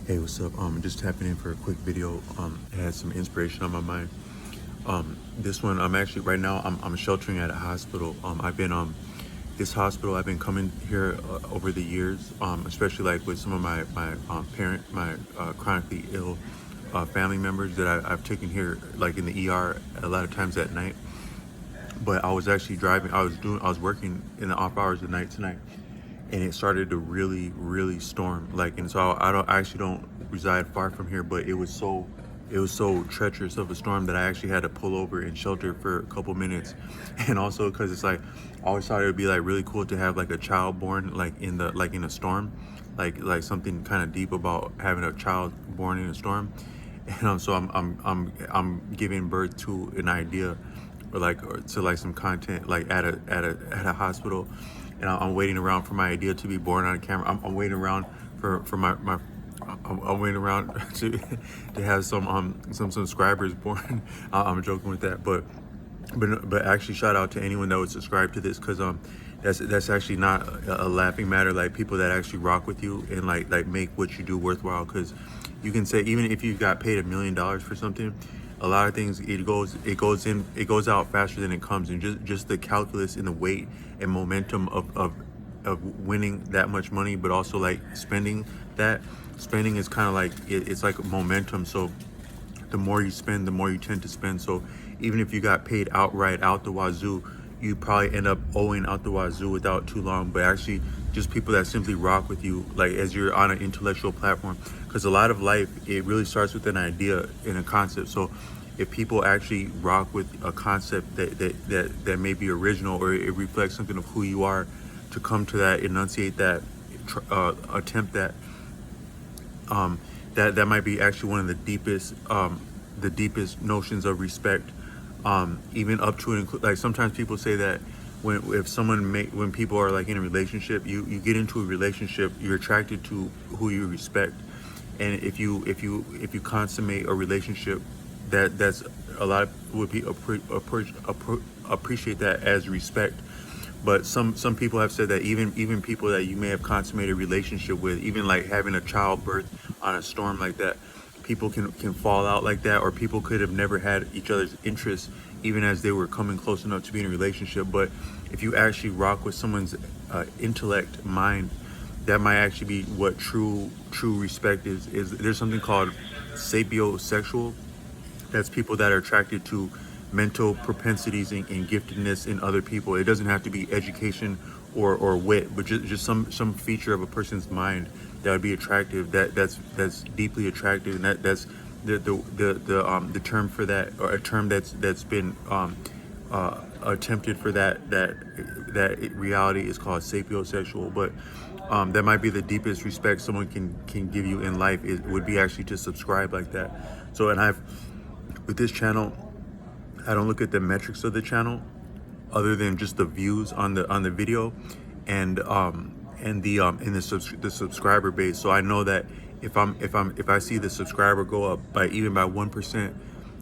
Hey, what's up? Just tapping in for a quick video. It had some inspiration on my mind. This one, I'm actually right now. I'm sheltering at a hospital. I've been this hospital. I've been coming here over the years, especially like with some of my chronically ill family members that I've taken here, like in the ER a lot of times at night. But I was actually driving. I was working in the off hours of the night tonight, and it started to really storm. Like, and so I actually don't reside far from here, but it was so treacherous of a storm that I actually had to pull over and shelter for a couple minutes. And also because it's like I always thought it would be like really cool to have like a child born like in a storm, like something kind of deep about having a child born in a storm. And so I'm giving birth to an idea, or to like some content like at a hospital, and I'm waiting around for my idea to be born on camera. I'm waiting around for my I'm waiting around to have some subscribers born. I'm joking with that, but actually shout out to anyone that would subscribe to this, because that's actually not a laughing matter. Like, people that actually rock with you and like make what you do worthwhile. Because you can say, even if you got paid $1 million for something, a lot of things, it goes out faster than it comes. And just the calculus and the weight and momentum of winning that much money, but also like spending is kind of like it's like momentum. So the more you spend, the more you tend to spend. So even if you got paid outright out the wazoo, you probably end up owing out the wazoo without too long. But actually, just people that simply rock with you, like as you're on an intellectual platform, because a lot of life, it really starts with an idea and a concept. So if people actually rock with a concept that may be original, or it reflects something of who you are, to come to that, enunciate that, attempt that, that might be actually one of the deepest notions of respect, even up to and like sometimes people say that when people are like in a relationship, you get into a relationship, you're attracted to who you respect. And if you consummate a relationship, that's a lot of would be appreciate that as respect. But some people have said that even people that you may have consummated a relationship with, even like having a childbirth on a storm like that, people can fall out like that, or people could have never had each other's interests even as they were coming close enough to be in a relationship. But if you actually rock with someone's intellect, mind, that might actually be what true respect is. There's something called sapiosexual. That's people that are attracted to mental propensities and giftedness in other people. It doesn't have to be education or wit, but just some feature of a person's mind that would be attractive. That's deeply attractive, and that's the term for that, or a term that's been attempted for that reality, is called sapiosexual. But that might be the deepest respect someone can give you in life. It would be actually to subscribe like that. So, and with this channel, I don't look at the metrics of the channel other than just the views on the video, and the subscriber base. So I know that if I see the subscriber go up by even by 1%,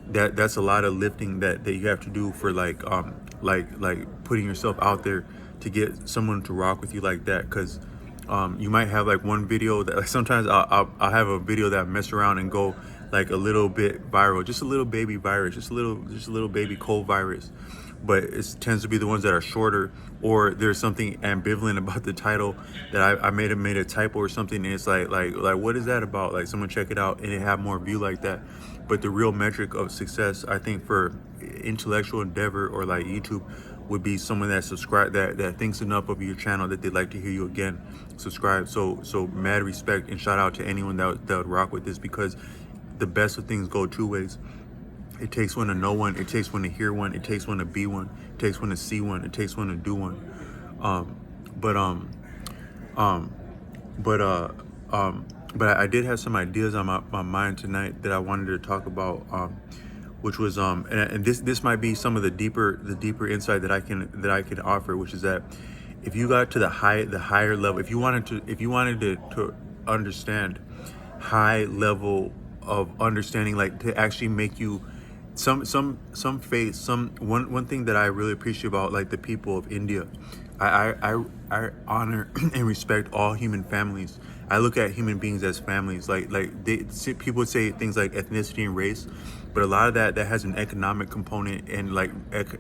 that's a lot of lifting that you have to do for like putting yourself out there to get someone to rock with you like that. Because you might have like one video that, like, sometimes I'll have a video that I mess around and go like a little bit viral, just a little baby virus, just a little baby cold virus. But it tends to be the ones that are shorter, or there's something ambivalent about the title that I made a typo or something, and it's like what is that about? Like, someone check it out and it have more view like that. But the real metric of success, I think, for intellectual endeavor or like YouTube, would be someone that that thinks enough of your channel that they'd like to hear you again. Subscribe. So mad respect and shout out to anyone that would rock with this, because the best of things go two ways. It takes one to know one, it takes one to hear one, it takes one to be one, it takes one to see one, it takes one to do one. But I did have some ideas on my mind tonight that I wanted to talk about, which was and this might be some of the deeper insight that I can offer, which is that if you got to the higher level, if you wanted to understand high level of understanding, like to actually make you some faith, one thing that I really appreciate about like the people of India, I honor and respect all human families. I look at human beings as families. People would say things like ethnicity and race, but a lot of that has an economic component and like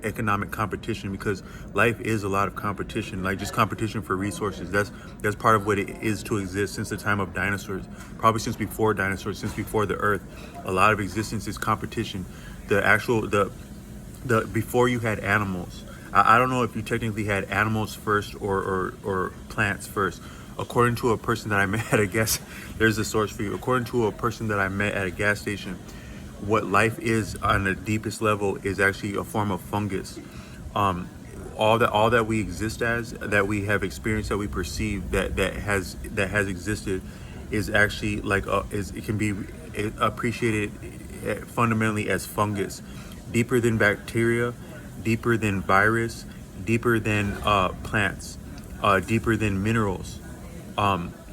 economic competition, because life is a lot of competition, like just competition for resources. That's part of what it is to exist since the time of dinosaurs, probably since before dinosaurs, since before the earth. A lot of existence is competition. The before you had animals, I don't know if you technically had animals first or plants first. According to a person that I met at a gas, there's a source for you. According to a person that I met at a gas station, what life is on the deepest level is actually a form of fungus. Um, all that we exist as, that we have experienced, that we perceive, that has existed, is actually it can be appreciated fundamentally as fungus, deeper than bacteria, deeper than virus, deeper than plants, deeper than minerals,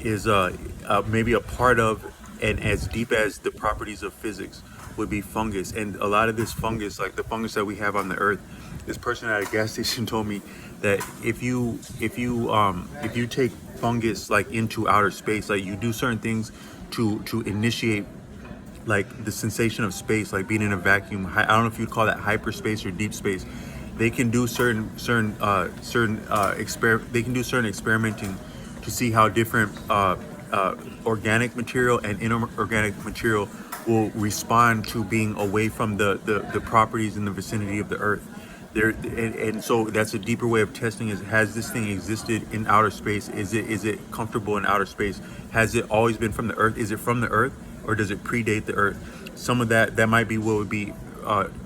is maybe a part of, and as deep as the properties of physics would be fungus. And a lot of this fungus, like the fungus that we have on the earth, this person at a gas station told me that if you take fungus like into outer space, like you do certain things to initiate like the sensation of space, like being in a vacuum. I don't know if you'd call that hyperspace or deep space. They can do certain they can do certain experimenting to see how different organic material and inorganic material will respond to being away from the properties in the vicinity of the earth. And so that's a deeper way of testing, is, has this thing existed in outer space? Is it comfortable in outer space? Has it always been from the earth? Is it from the earth, or does it predate the earth? Some of that might be what would be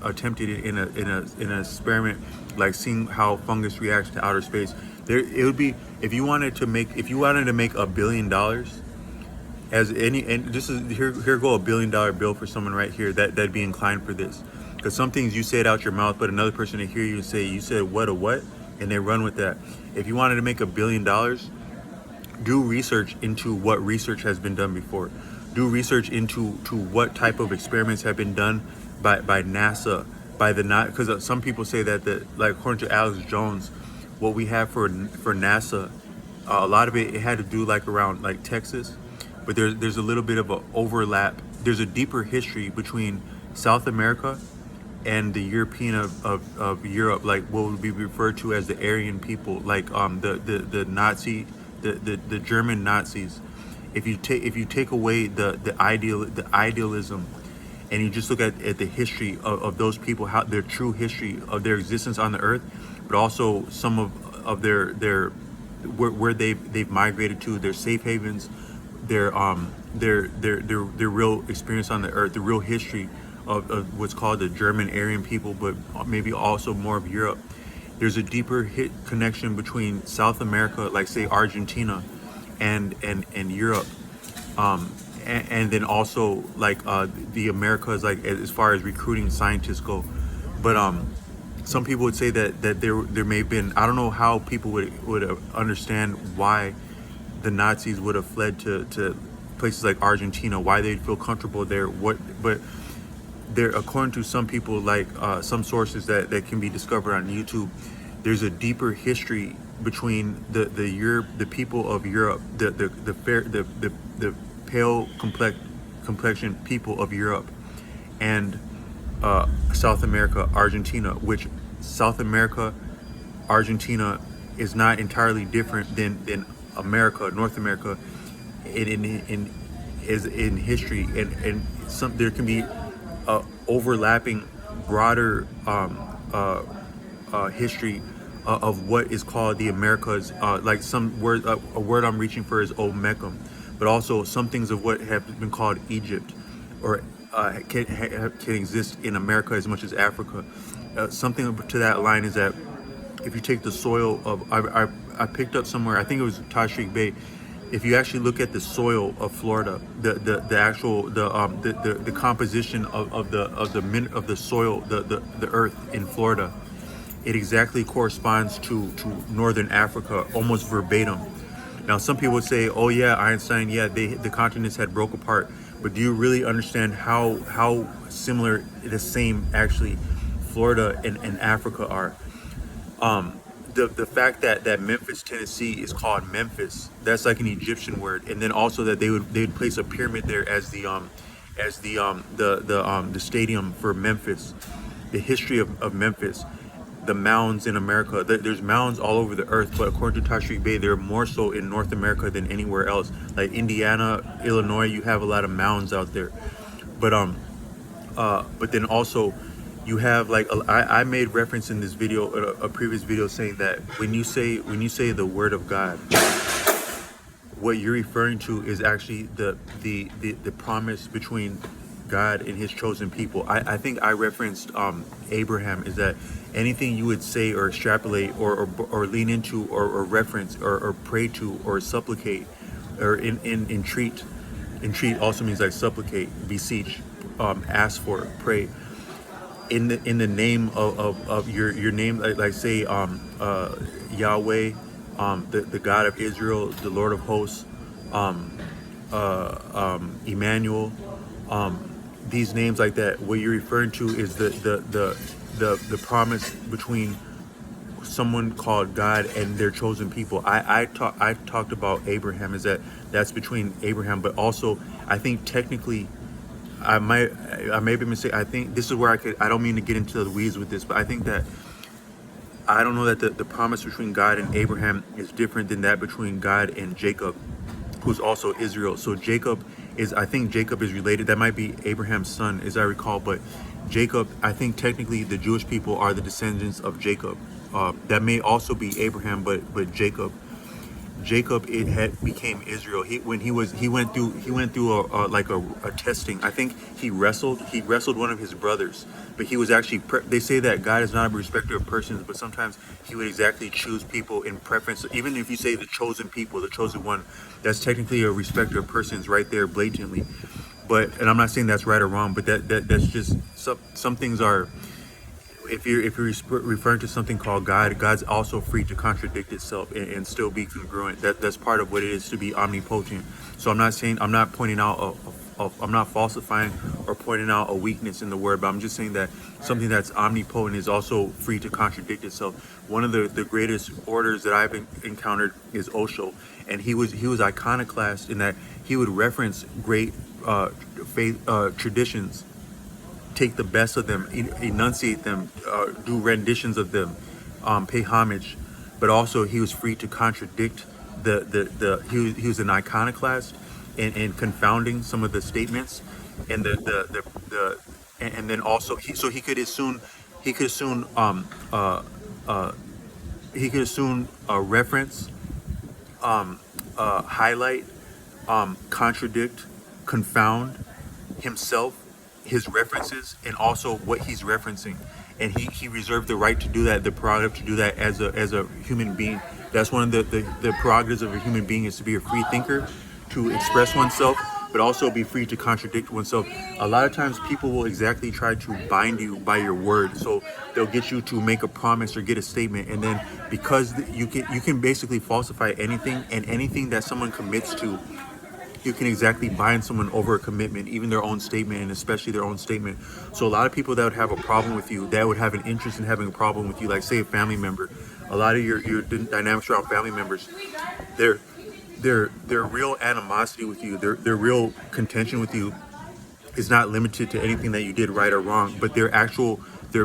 attempted in an experiment, like seeing how fungus reacts to outer space. It would be, if you wanted to make $1 billion, as any, and this is here go $1 billion bill for someone right here that'd be inclined for this. Because some things you say it out your mouth, but another person to hear you say, you said what, a what, and they run with that. If you wanted to make $1 billion, do research into what research has been done before. Do research into what type of experiments have been done by NASA, because some people say that like according to Alex Jones, what we have for NASA, a lot of it had to do like around like Texas, but there's a little bit of an overlap. There's a deeper history between South America and the European of Europe, like what would be referred to as the Aryan people, like the German Nazis. If you take away the idealism, and you just look at the history of those people, how their true history of their existence on the earth, but also some of their where they've migrated to, their safe havens, their real experience on the earth, the real history of what's called the German Aryan people, but maybe also more of Europe. There's a deeper connection between South America, like say Argentina, and Europe, and then also like the Americas, like as far as recruiting scientists go. But some people would say that there may have been, I don't know how people would understand why the Nazis would have fled to places like Argentina, why they'd feel comfortable there. But there, according to some people, like some sources that can be discovered on YouTube, there's a deeper history between the people of Europe, the pale complexion people of Europe, and South America, Argentina, which South America, Argentina is not entirely different than America, North America, in history, and some there can be overlapping broader history of what is called the Americas, like some word, a word I'm reaching for is Omecum, but also some things of what have been called Egypt, or can exist in America as much as Africa. Something to that line is that if you take the soil of, I picked up somewhere, I think it was Tashrik Bay. If you actually look at the soil of Florida, the composition of the soil, the earth in Florida, it exactly corresponds to northern Africa, almost verbatim. Now, some people would say, "Oh yeah, Einstein, yeah, the continents had broke apart," but do you really understand how similar, the same actually, Florida and Africa are? the fact that Memphis, Tennessee is called Memphis, that's like an Egyptian word, and then also that they'd place a pyramid there as the stadium for Memphis, the history of Memphis, the mounds in America. There's mounds all over the earth, but according to Tashreeq Bey, they're more so in North America than anywhere else. Like Indiana, Illinois, you have a lot of mounds out there, but but then also you have like I made reference in this video, a previous video, saying that when you say the word of God, what you're referring to is actually the promise between God and his chosen people. I think I referenced Abraham, is that anything you would say or extrapolate or lean into or reference or pray to or supplicate or entreat. Entreat also means like supplicate, beseech, ask for, pray in the name of your name, like say Yahweh, the God of Israel, the Lord of hosts, Emmanuel, these names like that. What you're referring to is the promise between someone called God and their chosen people. I talked about Abraham, is that's between Abraham, but also I think technically I may be mistaken. I think this is where I don't mean to get into the weeds with this, but I think that I don't know that the promise between God and Abraham is different than that between God and Jacob, who's also Israel. So I think Jacob is related. That might be Abraham's son, as I recall, but Jacob, I think technically the Jewish people are the descendants of Jacob. That may also be Abraham, but Jacob, it had became Israel. He went through a testing. I think he wrestled one of his brothers, but he was actually they say that God is not a respecter of persons, but sometimes he would exactly choose people in preference. Even if you say the chosen people, the chosen one, that's technically a respecter of persons right there blatantly. But, and I'm not saying that's right or wrong, but that's just some things are, if you're referring to something called God, God's also free to contradict itself and still be congruent. That's part of what it is to be omnipotent. So I'm not pointing out I'm not falsifying or pointing out a weakness in the word, but I'm just saying that something that's omnipotent is also free to contradict itself. One of the greatest orders that I've encountered is Osho, and he was iconoclast in that he would reference great faith traditions, take the best of them, enunciate them, do renditions of them, pay homage, but also he was free to contradict he was an iconoclast and confounding some of the statements, and and then also he could as soon reference, highlight, contradict, confound himself, his references, and also what he's referencing, and he reserved the right to do that, the prerogative to do that as a human being. That's one of the prerogatives of a human being, is to be a free thinker, to express oneself, but also be free to contradict oneself. A lot of times people will exactly try to bind you by your word, so they'll get you to make a promise or get a statement, and then because you can basically falsify anything, and anything that someone commits to, you can exactly bind someone over a commitment, even their own statement, and especially their own statement. So a lot of people that would have a problem with you, that would have an interest in having a problem with you, like say a family member, a lot of your dynamics around family members, their real animosity with you, their real contention with you is not limited to anything that you did right or wrong, but their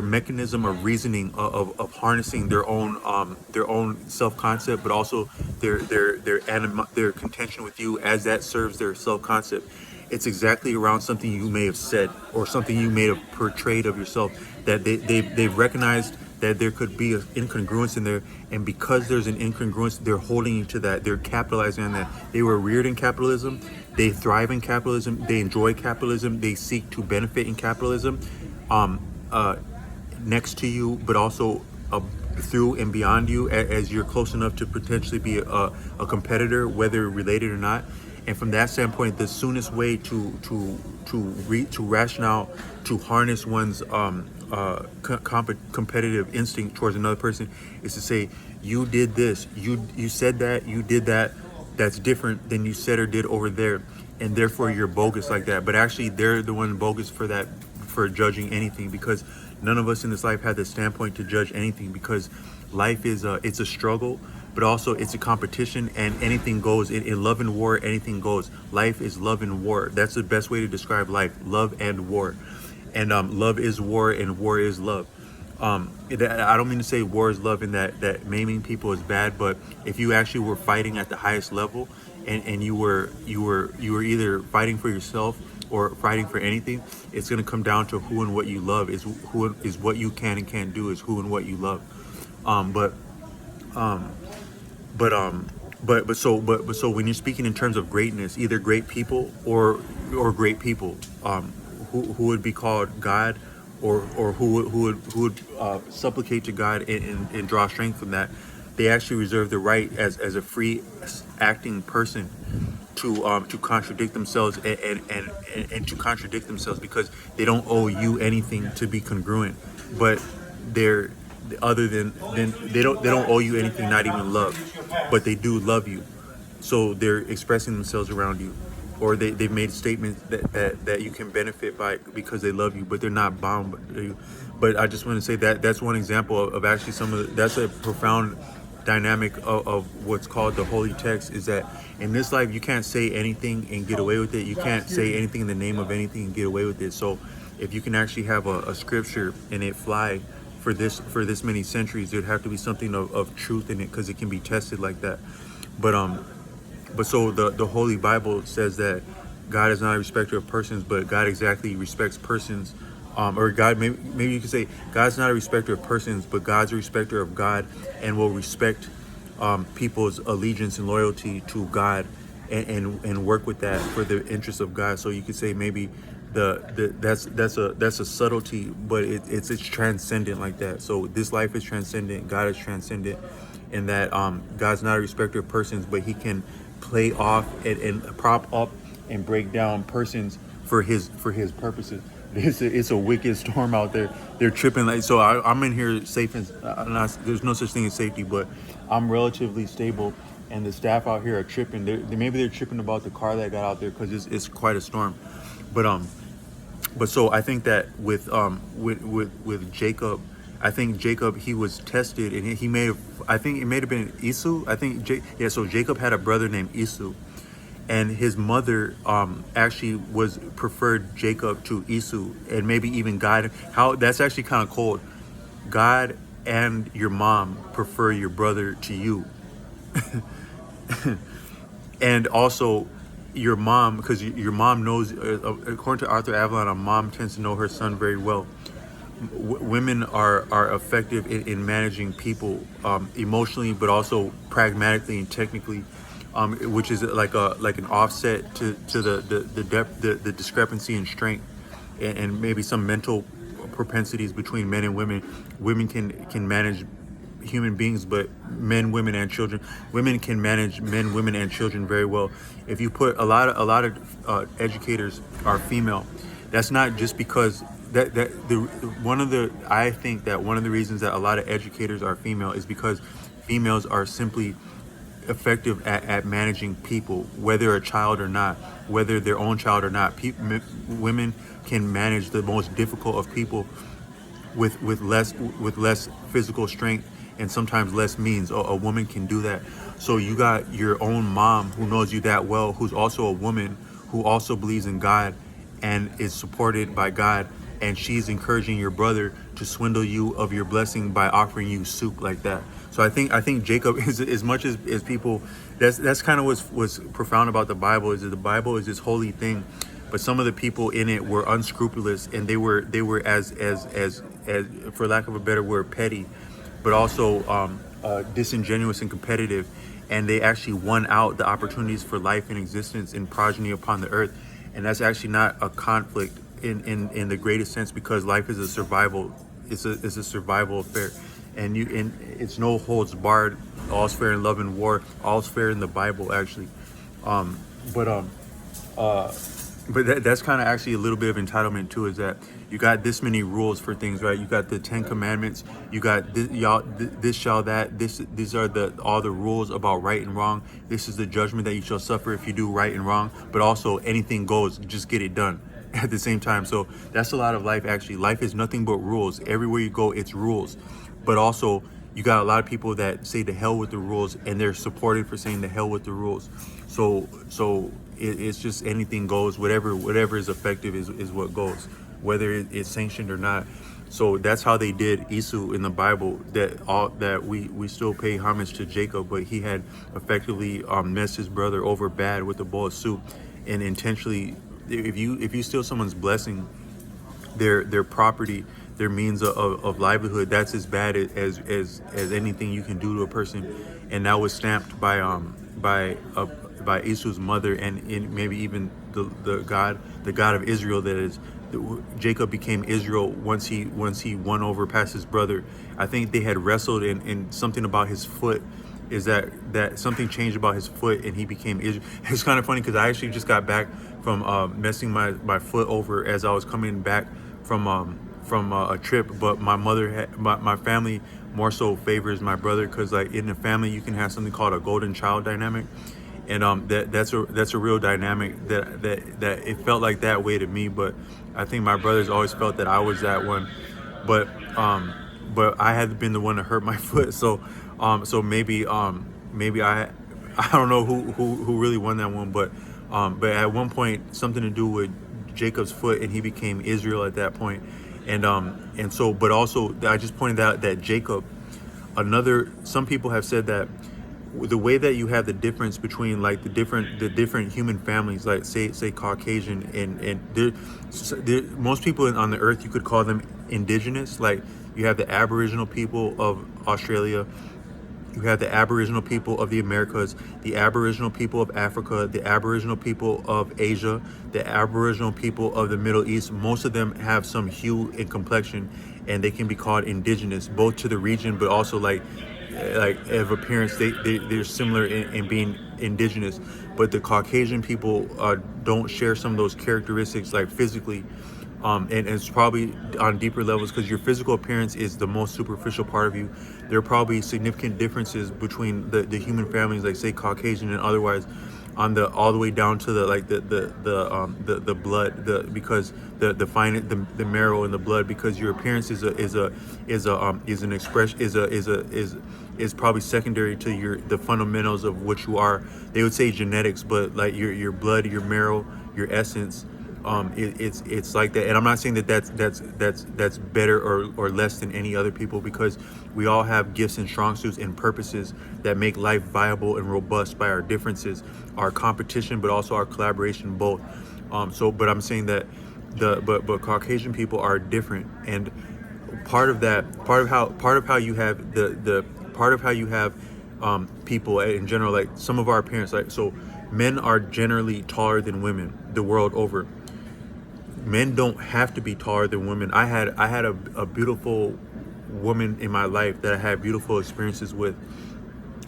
mechanism of reasoning, of harnessing their own self-concept, but also their contention with you as that serves their self-concept. It's exactly around something you may have said or something you may have portrayed of yourself, that they've recognized that there could be an incongruence in there, and because there's an incongruence, they're holding you to that. They're capitalizing on that. They were reared in capitalism. They thrive in capitalism. They enjoy capitalism. They seek to benefit in capitalism, next to you, but also through and beyond you, as you're close enough to potentially be a competitor, whether related or not. And from that standpoint, the soonest way to rationale, to harness one's competitive instinct towards another person, is to say, you did this, you said that, you did that, that's different than you said or did over there, and therefore you're bogus like that. But actually they're the one bogus for judging anything, because none of us in this life had the standpoint to judge anything, because life is it's a struggle, but also it's a competition, and anything goes in love and war. Anything goes. Life is love and war. That's the best way to describe life: love and war. And love is war, and war is love. I don't mean to say war is love in that maiming people is bad, but if you actually were fighting at the highest level, and you were either fighting for yourself or fighting for anything, it's going to come down to who and what you love. Is who is what you can and can't do, is who and what you love. um but um but so when you're speaking in terms of greatness, either great people or great people, who would be called God, or who would supplicate to God, and draw strength from that, they actually reserve the right as a free acting person to contradict themselves, and to contradict themselves, because they don't owe you anything to be congruent. But they're other than they don't owe you anything, not even love, but they do love you. So they're expressing themselves around you, or they've made statements that you can benefit by because they love you, but they're not bound by you. But I just want to say that that's one example of actually that's a profound dynamic of what's called the holy text, is that in this life you can't say anything and get away with it. You can't say anything in the name of anything and get away with it. So if you can actually have a scripture and it fly for this many centuries, there'd have to be something of truth in it, because it can be tested like that. But so the Holy Bible says that God is not a respecter of persons, but God exactly respects persons. Or God, maybe you could say God's not a respecter of persons, but God's a respecter of God, and will respect people's allegiance and loyalty to God, and work with that for the interest of God. So you could say maybe that's a subtlety, but it's transcendent like that. So this life is transcendent. God is transcendent, in that God's not a respecter of persons, but He can play off and prop up and break down persons for his purposes. It's a wicked storm out there. They're tripping like so. I'm in here safe, and there's no such thing as safety, but I'm relatively stable. And the staff out here are tripping. Maybe they're tripping about the car that got out there, because it's quite a storm. But so I think that with Jacob, I think Jacob, he was tested, and he may have, I think it may have been Esau. I think so Jacob had a brother named Esau, and his mother actually preferred Jacob to Esau, and maybe even God. How that's actually kind of cold. God and your mom prefer your brother to you. And also your mom, because your mom knows, according to Arthur Avalon, a mom tends to know her son very well. Women are effective in managing people, emotionally, but also pragmatically and technically, which is like an offset to the depth, the discrepancy in strength, and maybe some mental propensities between men and women. Women can manage human beings, but women can manage men, women, and children very well. If you put a lot of educators are female, that's not just because I think that one of the reasons that a lot of educators are female is because females are simply effective at managing people, whether a child or not, whether their own child or not. Women can manage the most difficult of people with less physical strength, and sometimes less means. A woman can do that. So you got your own mom who knows you that well, who's also a woman, who also believes in God and is supported by God, and she's encouraging your brother to swindle you of your blessing by offering you soup like that. So I think Jacob is, as much as people, that's kind of what's profound about the Bible, is that the Bible is this holy thing, but some of the people in it were unscrupulous, and they were as for lack of a better word, petty, but also disingenuous and competitive, and they actually won out the opportunities for life and existence and progeny upon the earth. And that's actually not a conflict in the greatest sense, because life is a survival. It's a survival affair, and it's no holds barred. All's fair in love and war. All's fair in the Bible, actually. But that's kind of actually a little bit of entitlement too, is that you got this many rules for things, right? You got the 10 Commandments, you got this, this shall that, these are all the rules about right and wrong. This is the judgment that you shall suffer if you do right and wrong, but also anything goes, just get it done at the same time. So that's a lot of life, actually. Life is nothing but rules. Everywhere you go, it's rules. But also you got a lot of people that say the hell with the rules, and they're supported for saying the hell with the rules. So it's just anything goes. Whatever is effective is what goes, whether it's sanctioned or not. So that's how they did Esau in the Bible. That we still pay homage to Jacob, but he had effectively messed his brother over bad with a bowl of soup, and intentionally. If you steal someone's blessing, their property, their means of livelihood, that's as bad as anything you can do to a person. And that was stamped by Esau's mother, and in maybe even the God of Israel. That is, Jacob became Israel once he won over past his brother. I think they had wrestled, and something about his foot is that something changed about his foot, and he became Israel. It's kind of funny because I actually just got back from messing my foot over as I was coming back from a trip. But my mother had, my family more so favors my brother, because like in the family you can have something called a golden child dynamic, and that's a real dynamic that it felt like that way to me. But I think my brothers always felt that I was that one, but I had been the one to hurt my foot. So maybe I don't know who really won that one, but at one point something to do with Jacob's foot, and he became Israel at that point. And so, but also I just pointed out that Jacob, some people have said that the way that you have the difference between like the different human families, like say Caucasian, and most people on the earth, you could call them indigenous. Like you have the Aboriginal people of Australia, you have the Aboriginal people of the Americas, the Aboriginal people of Africa, the Aboriginal people of Asia, the Aboriginal people of the Middle East. Most of them have some hue and complexion, and they can be called indigenous, both to the region, but also like of appearance, they're similar in being indigenous. But the Caucasian people don't share some of those characteristics, like physically. And it's probably on deeper levels, because your physical appearance is the most superficial part of you. There are probably significant differences between the human families, like say Caucasian and otherwise, on all the way down to the blood, because the marrow in the blood, because your appearance is probably secondary to the fundamentals of what you are. They would say genetics, but like your blood, your marrow, your essence. It's like that. And I'm not saying that's better or less than any other people, because we all have gifts and strong suits and purposes that make life viable and robust by our differences, our competition, but also our collaboration, both. But I'm saying that but Caucasian people are different, and part of how you have people in general, like some of our parents, like, so men are generally taller than women the world over. Men don't have to be taller than women. I had a beautiful woman in my life that I had beautiful experiences with,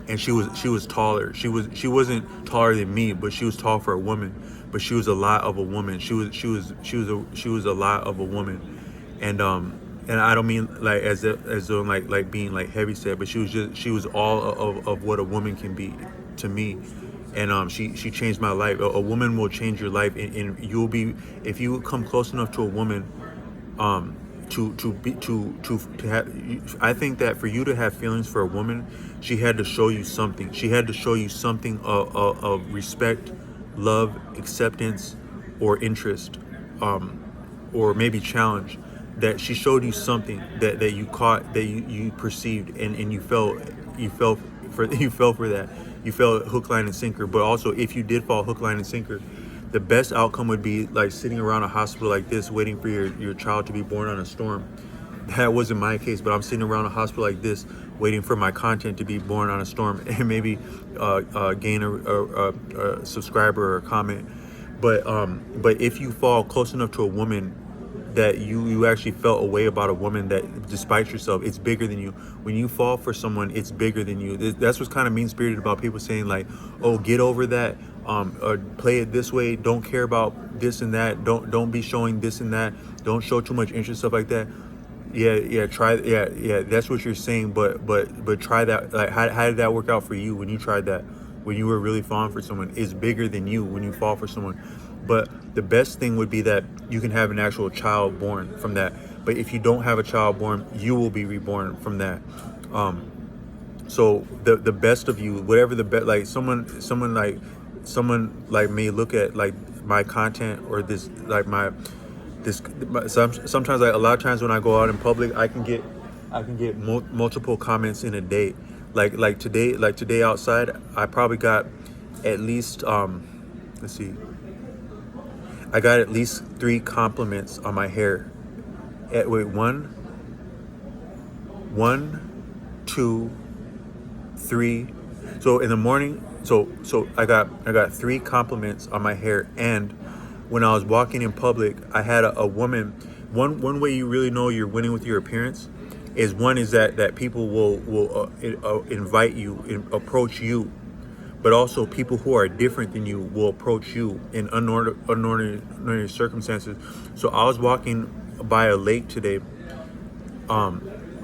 and she was taller. She wasn't taller than me, but she was tall for a woman. But she was a lot of a woman. She was a lot of a woman, and I don't mean like as though like being like heavy set, but she was all of what a woman can be to me. And she changed my life. A woman will change your life, and you'll be, if you come close enough to a woman, to have. I think that for you to have feelings for a woman, she had to show you something. She had to show you something of respect, love, acceptance, or interest, or maybe challenge. That she showed you something that you caught, that you perceived, and you fell for that. You fell hook, line, and sinker. But also, if you did fall hook, line, and sinker, the best outcome would be like sitting around a hospital like this, waiting for your child to be born on a storm. That wasn't my case, but I'm sitting around a hospital like this, waiting for my content to be born on a storm, and maybe gain a subscriber or a comment. But if you fall close enough to a woman that you actually felt a way about a woman, that despite yourself, it's bigger than you. When you fall for someone, it's bigger than you. That's what's kind of mean-spirited about people saying like, oh, get over that, or play it this way, don't care about this and that, don't be showing this and that, don't show too much interest, stuff like that. That's what you're saying, but try that. Like, how did that work out for you when you tried that, when you were really falling for someone? It's bigger than you when you fall for someone. But the best thing would be that you can have an actual child born from that. But if you don't have a child born, you will be reborn from that. So the best of you, whatever the best, like someone like may look at like my content or this like sometimes like a lot of times when I go out in public, I can get multiple comments in a day. Like today outside, I probably got at least let's see, I got at least 3 compliments on my hair. Wait, one, two, 3. So in the morning, so I got 3 compliments on my hair. And when I was walking in public, I had a woman. One way you really know you're winning with your appearance is one is that people will invite you, approach you, but also people who are different than you will approach you in unordinary circumstances. So I was walking by a lake today,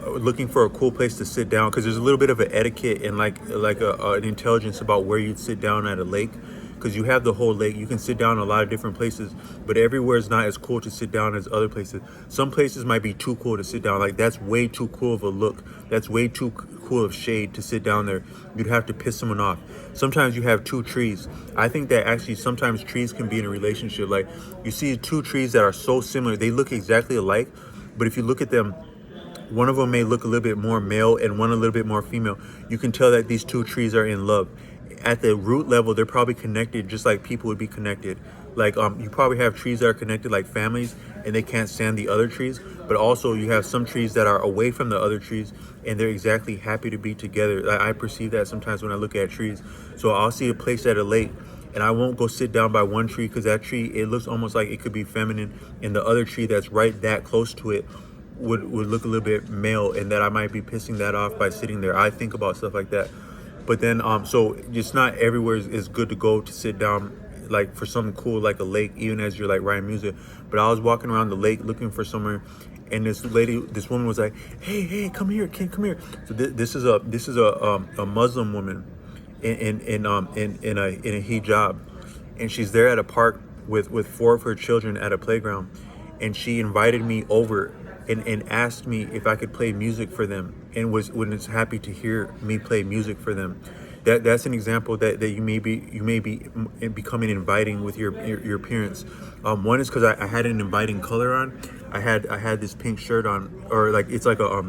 looking for a cool place to sit down because there's a little bit of an etiquette and an intelligence about where you'd sit down at a lake, because you have the whole lake. You can sit down in a lot of different places, but everywhere is not as cool to sit down as other places. Some places might be too cool to sit down. Like that's way too cool of a look. That's way too cool of shade to sit down there. You'd have to piss someone off. Sometimes you have 2 trees. I think that actually sometimes trees can be in a relationship. Like you see 2 trees that are so similar, they look exactly alike, but if you look at them, one of them may look a little bit more male and one a little bit more female. You can tell that these 2 trees are in love. At the root level, they're probably connected just like people would be connected. Like you probably have trees that are connected like families and they can't stand the other trees. But also you have some trees that are away from the other trees and they're exactly happy to be together. I perceive that sometimes when I look at trees. So I'll see a place at a lake and I won't go sit down by one tree because that tree, it looks almost like it could be feminine, and the other tree that's right that close to it would look a little bit male, and that I might be pissing that off by sitting there. I think about stuff like that. But then so just not everywhere is good to go to sit down like for something cool like a lake, even as you're like writing music. But I was walking around the lake looking for somewhere, and this woman was like, hey, come here, kid, come here. So this is a Muslim woman in a hijab, and she's there at a park with 4 of her children at a playground, and she invited me over and asked me if I could play music for them, and was happy to hear me play music for them. That's an example that you may be becoming inviting with your appearance. One is because I had an inviting color on. I had this pink shirt on, or like it's like a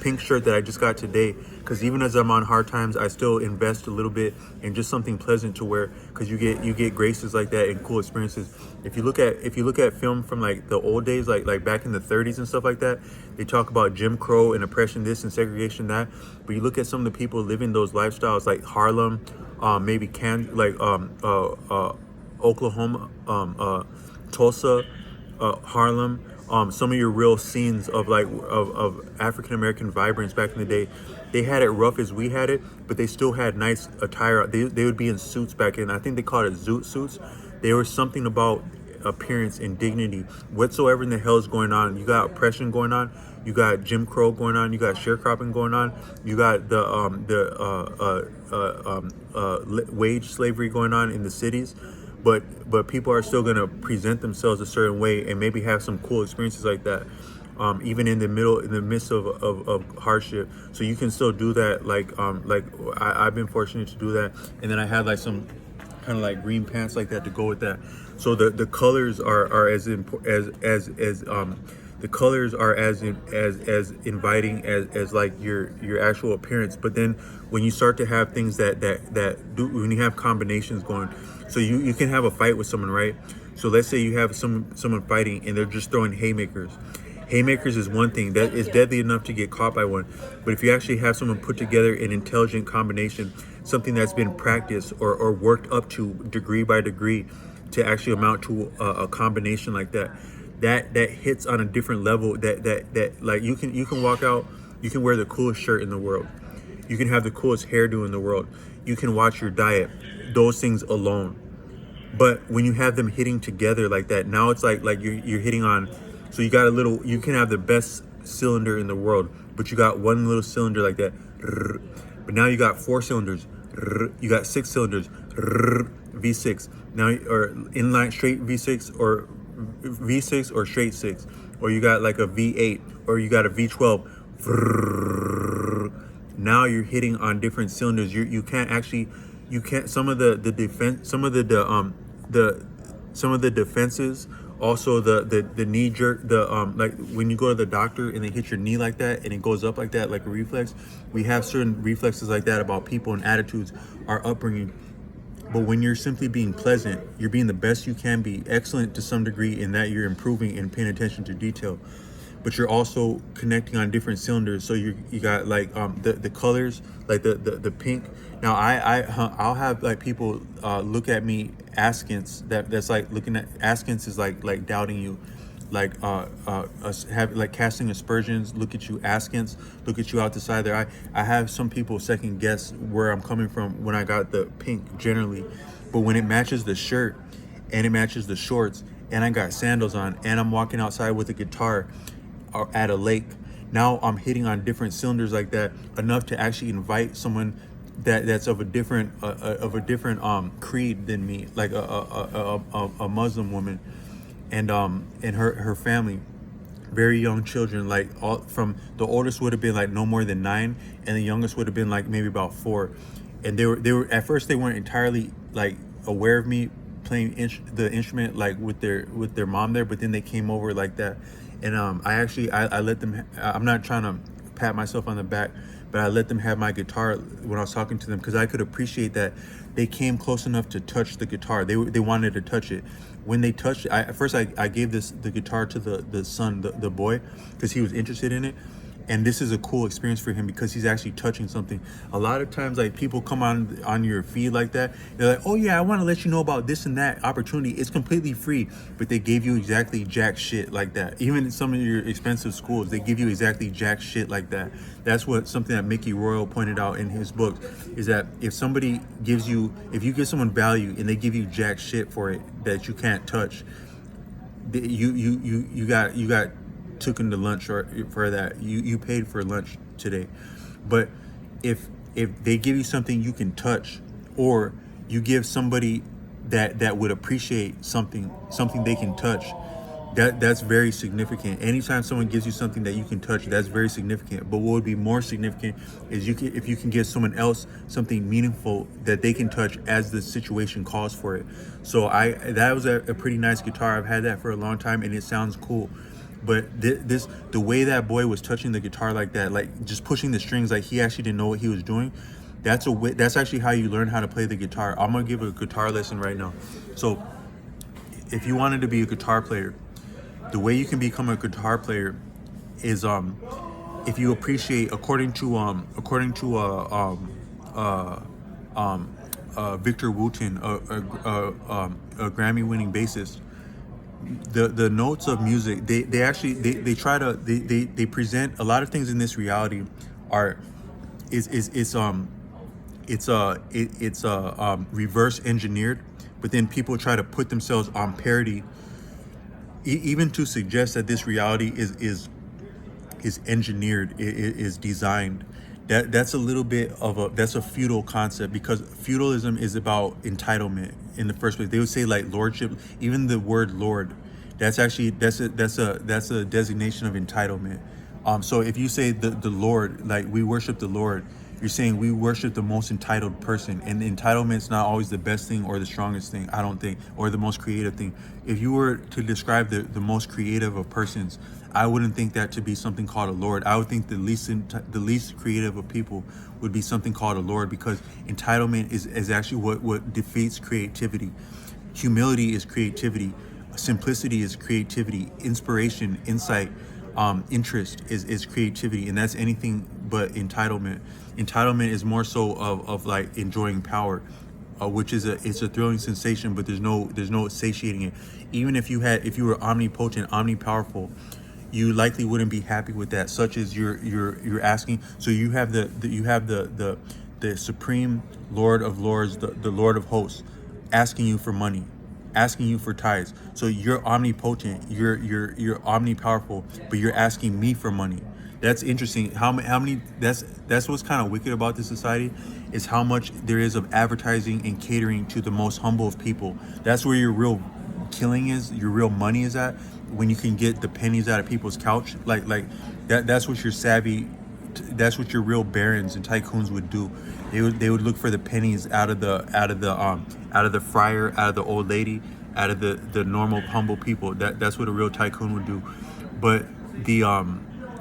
pink shirt that I just got today. Because even as I'm on hard times, I still invest a little bit in just something pleasant to wear. Because you get graces like that and cool experiences. If you look at film from like the old days, like back in the 30s and stuff like that, they talk about Jim Crow and oppression this and segregation that. But you look at some of the people living those lifestyles, like Harlem, maybe Oklahoma, Tulsa, Harlem. Some of your real scenes of African American vibrance back in the day, they had it rough as we had it, but they still had nice attire. They would be in suits back then. I think they called it zoot suits. There was something about appearance and dignity. Whatsoever in the hell is going on, you got oppression going on, you got Jim Crow going on, you got sharecropping going on, you got the wage slavery going on in the cities. But people are still gonna present themselves a certain way and maybe have some cool experiences like that, even in the midst of hardship. So you can still do that. I've been fortunate to do that, and then I had like some kind of like green pants like that to go with that. So the colors are as the colors are as inviting as like your actual appearance. But then when you start to have things that do, when you have combinations going, so you can have a fight with someone, right? So let's say you have someone fighting and they're just throwing haymakers. Haymakers is one thing that is deadly enough to get caught by one. But if you actually have someone put together an intelligent combination, something that's been practiced or worked up to degree by degree to actually amount to a combination like that, that hits on a different level. That like you can walk out, you can wear the coolest shirt in the world, you can have the coolest hairdo in the world, you can watch your diet, those things alone. But when you have them hitting together like that, now it's like you're hitting on. So you got you can have the best cylinder in the world, but you got one little cylinder like that. But now you got 4 cylinders. You got 6 cylinders. V6. Now, or inline straight V6 or V6 or straight 6. Or you got like a V8 or you got a V12. now you're hitting on different cylinders. You can't actually, you can't, some of the defense, some of the some of the defenses, also the knee jerk, like when you go to the doctor and they hit your knee like that and it goes up like that, like a reflex. We have certain reflexes like that about people and attitudes, our upbringing. But when you're simply being pleasant, you're being the best you can be, excellent to some degree in that you're improving and paying attention to detail. But you're also connecting on different cylinders. So you got like the colors, like the pink. Now I'll have like people look at me askance. That's like looking at askance is like doubting you, like have like casting aspersions. Look at you askance. Look at you out the side of their eye. I have some people second guess where I'm coming from when I got the pink generally, but when it matches the shirt and it matches the shorts and I got sandals on and I'm walking outside with a guitar at a lake, now I'm hitting on different cylinders like that, enough to actually invite someone that's of a different creed than me, like a Muslim woman, and her family, very young children, like all from the oldest would have been like no more than 9, and the youngest would have been like maybe about 4, and they were at first they weren't entirely like aware of me playing the instrument like with their mom there, but then they came over like that. And I let them, I'm not trying to pat myself on the back, but I let them have my guitar when I was talking to them, because I could appreciate that they came close enough to touch the guitar. They wanted to touch it. When they touched it, at first I gave the guitar to the son, the boy, because he was interested in it. And this is a cool experience for him because he's actually touching something. A lot of times, like, people come on your feed like that. They're like, oh yeah, I want to let you know about this and that opportunity. It's completely free, but they gave you exactly jack shit like that. Even in some of your expensive schools, they give you exactly jack shit like that. That's what something that Mickey Royal pointed out in his book, is that if somebody gives you, if you give someone value and they give you jack shit for it that you can't touch, you got taken to lunch, or for that you paid for lunch today. But if they give you something you can touch, or you give somebody that would appreciate something they can touch, that's very significant. Anytime someone gives you something that you can touch, that's very significant. But what would be more significant is if you can give someone else something meaningful that they can touch as the situation calls for it. So that was a pretty nice guitar. I've had that for a long time and it sounds cool. But the way that boy was touching the guitar like that, like just pushing the strings, like he actually didn't know what he was doing. That's actually how you learn how to play the guitar. I'm gonna give a guitar lesson right now. So if you wanted to be a guitar player, the way you can become a guitar player is if you appreciate, according to Victor Wooten, a Grammy-winning bassist. The notes of music, they actually try to they present a lot of things in this reality are reverse engineered, but then people try to put themselves on parody, even to suggest that this reality is engineered, is designed. That's a little bit of that's a feudal concept, because feudalism is about entitlement in the first place. They would say like lordship, even the word lord, that's actually that's a designation of entitlement. So if you say the Lord, like we worship the Lord, you're saying we worship the most entitled person, and entitlement's not always the best thing or the strongest thing, I don't think, or the most creative thing. If you were to describe the most creative of persons, I wouldn't think that to be something called a Lord. I would think the least creative of people would be something called a Lord, because entitlement is actually what defeats creativity. Humility is creativity. Simplicity is creativity. Inspiration, insight, interest is creativity, and that's anything but entitlement. Entitlement is more so of like enjoying power, which is it's a thrilling sensation, but there's no satiating it. Even if you were omnipotent, omnipowerful, you likely wouldn't be happy with that. Such as you're asking. So you have the supreme Lord of Lords, the Lord of Hosts, asking you for money, asking you for tithes. So you're omnipotent, you're omnipowerful, but you're asking me for money. That's interesting. How many? That's what's kind of wicked about this society, is how much there is of advertising and catering to the most humble of people. That's where your real killing is, your real money is at, when you can get the pennies out of people's couch. Like that. That's what you're savvy that's what your real barons and tycoons would do. They would look for the pennies out of the friar, out of the old lady, out of the normal humble people. That's what a real tycoon would do. But the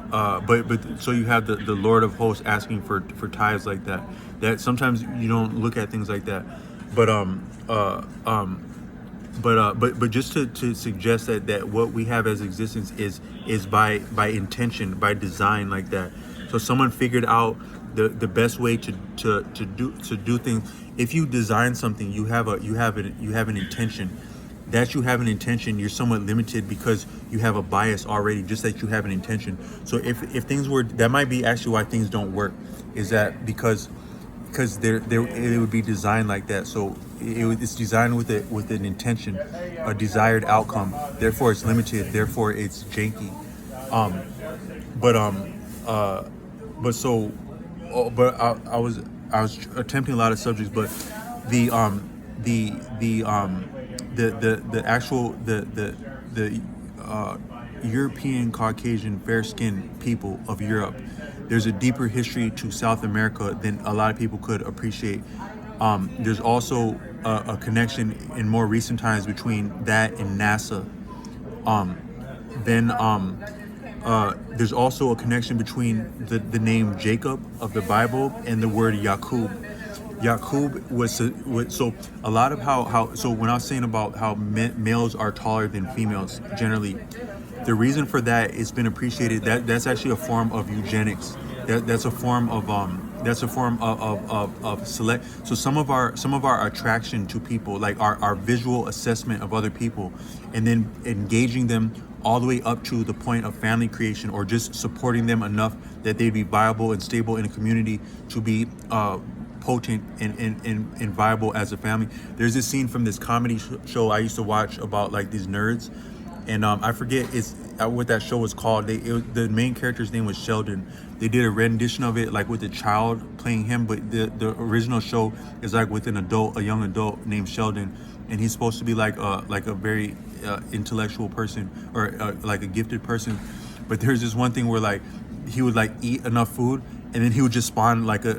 but so you have the Lord of Hosts asking for tithes like that. That sometimes you don't look at things like that. But but just to suggest that what we have as existence is by intention, by design like that. So someone figured out the best way to do things. If you design something, you have an intention. That you have an intention, you're somewhat limited because you have a bias already, just that you have an intention. So if things were, that might be actually why things don't work, is that because it would be designed like that. So it's designed with an intention, a desired outcome. Therefore, it's limited. Therefore, it's janky. I was attempting a lot of subjects, but the European Caucasian fair-skinned people of Europe, there's a deeper history to South America than a lot of people could appreciate. There's also a connection in more recent times between that and NASA. There's also a connection between the name Jacob of the Bible and the word Yaqub. Yaqub was so a lot of how so when I was saying about how males are taller than females generally, the reason for that it's been appreciated that's actually a form of eugenics. That's a form of select. So some of our attraction to people, like our visual assessment of other people, and then engaging them all the way up to the point of family creation, or just supporting them enough that they'd be viable and stable in a community to be potent and viable as a family. There's this scene from this comedy show I used to watch about like these nerds, and I forget what that show was called. The main character's name was Sheldon. They did a rendition of it like with a child playing him, but the original show is like with a young adult named Sheldon, and he's supposed to be like a very intellectual person, or like a gifted person. But there's this one thing where like he would like eat enough food, and then he would just spawn like they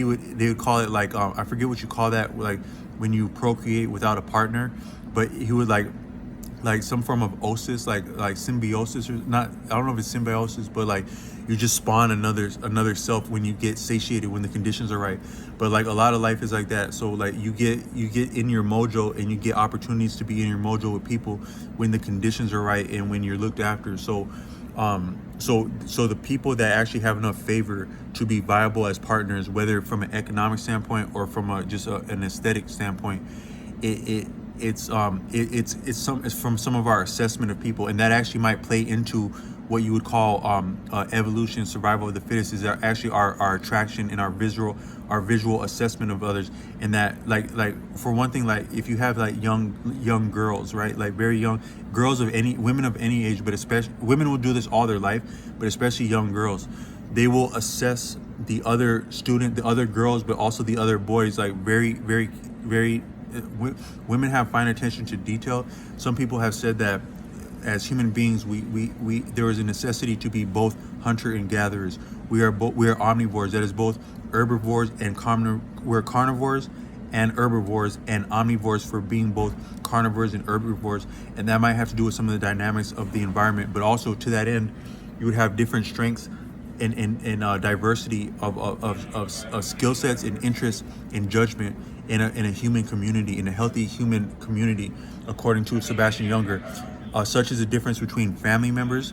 would call it like I forget what you call that, like when you procreate without a partner, but he would like some form of oosis, like symbiosis, or not, I don't know if it's symbiosis, but like you just spawn another self when you get satiated, when the conditions are right. But like a lot of life is like that. So like you get in your mojo, and you get opportunities to be in your mojo with people when the conditions are right and when you're looked after. So the people that actually have enough favor to be viable as partners, whether from an economic standpoint or from an aesthetic standpoint, it's from some of our assessment of people, and that actually might play into what you would call evolution, survival of the fittest, is actually our attraction and our visual assessment of others. And that like for one thing, like if you have like young girls, right, like very young girls women of any age, but especially women will do this all their life, but especially young girls, they will assess the other student, the other girls, but also the other boys, like very, very, very. Women have fine attention to detail. Some people have said that as human beings, we there is a necessity to be both hunter and gatherers. We are omnivores. That is both herbivores and we're carnivores and herbivores, and omnivores for being both carnivores and herbivores. And that might have to do with some of the dynamics of the environment, but also to that end, you would have different strengths and diversity of skill sets and interests and judgment in a human community, in a healthy human community, according to Sebastian Junger, such as the difference between family members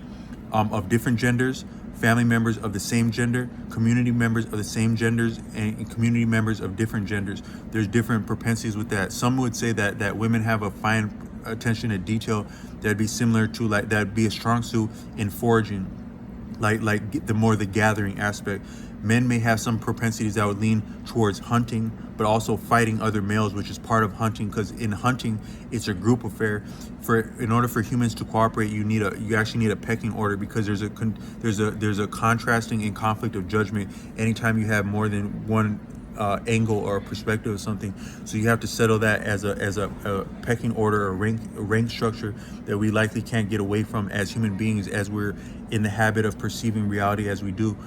of different genders, family members of the same gender, community members of the same genders, and community members of different genders. There's different propensities with that. Some would say that women have a fine attention to detail that'd be similar to that'd be a strong suit in foraging, like the more the gathering aspect. Men may have some propensities that would lean towards hunting, but also fighting other males, which is part of hunting, because in hunting it's a group affair. In order for humans to cooperate, you actually need a pecking order, because there's a contrasting and conflict of judgment anytime you have more than one angle or a perspective of something. So you have to settle that as a pecking order, a rank structure that we likely can't get away from as human beings, as we're in the habit of perceiving reality as we do.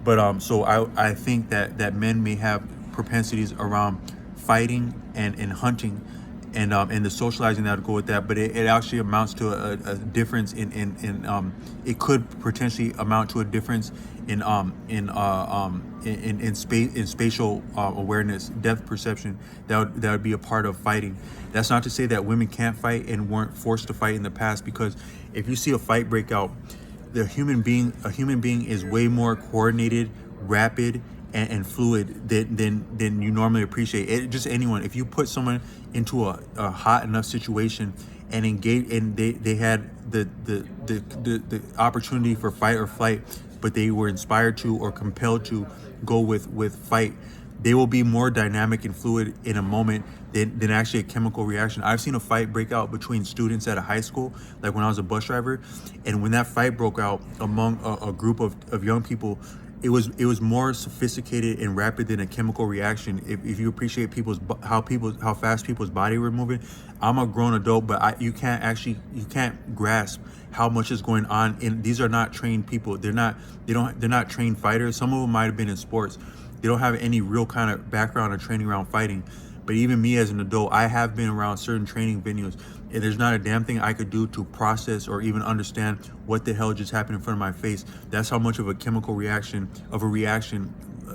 But so I think that men may have propensities around fighting and hunting, and the socializing that would go with that. But it actually amounts to a difference in it could potentially amount to a difference in space, in spatial awareness, depth perception, that would be a part of fighting. That's not to say that women can't fight and weren't forced to fight in the past, because if you see a fight break out, a human being is way more coordinated, rapid, and fluid than you normally appreciate. Just anyone, if you put someone into a hot enough situation and engage, and they had the opportunity for fight or flight, but they were inspired to or compelled to go with fight, they will be more dynamic and fluid in a moment than actually a chemical reaction. I've seen a fight break out between students at a high school, like when I was a bus driver, and when that fight broke out among a group of young people, it was more sophisticated and rapid than a chemical reaction. If you appreciate how fast people's body were moving. I'm a grown adult, but you can't grasp how much is going on. And these are not trained people. They're not trained fighters. Some of them might have been in sports. They don't have any real kind of background or training around fighting. But even me as an adult, I have been around certain training venues, and there's not a damn thing I could do to process or even understand what the hell just happened in front of my face. That's how much of a chemical reaction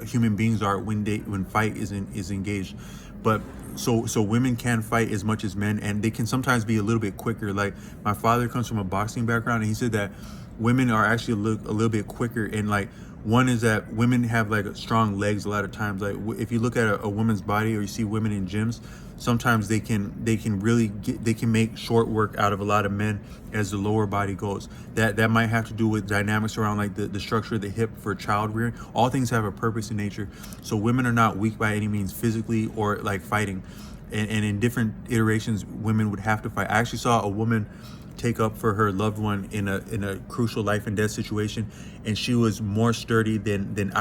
human beings are when fight is engaged. But so women can fight as much as men, and they can sometimes be a little bit quicker. Like, my father comes from a boxing background, and he said that women are actually a little bit quicker. And like, one is that women have like strong legs a lot of times. Like, if you look at a woman's body, or you see women in gyms, sometimes they can make short work out of a lot of men as the lower body goes. That might have to do with dynamics around like the structure of the hip for child rearing. All things have a purpose in nature. So women are not weak by any means physically or like fighting. And in different iterations, women would have to fight. I actually saw a woman take up for her loved one in a crucial life and death situation, and she was more sturdy than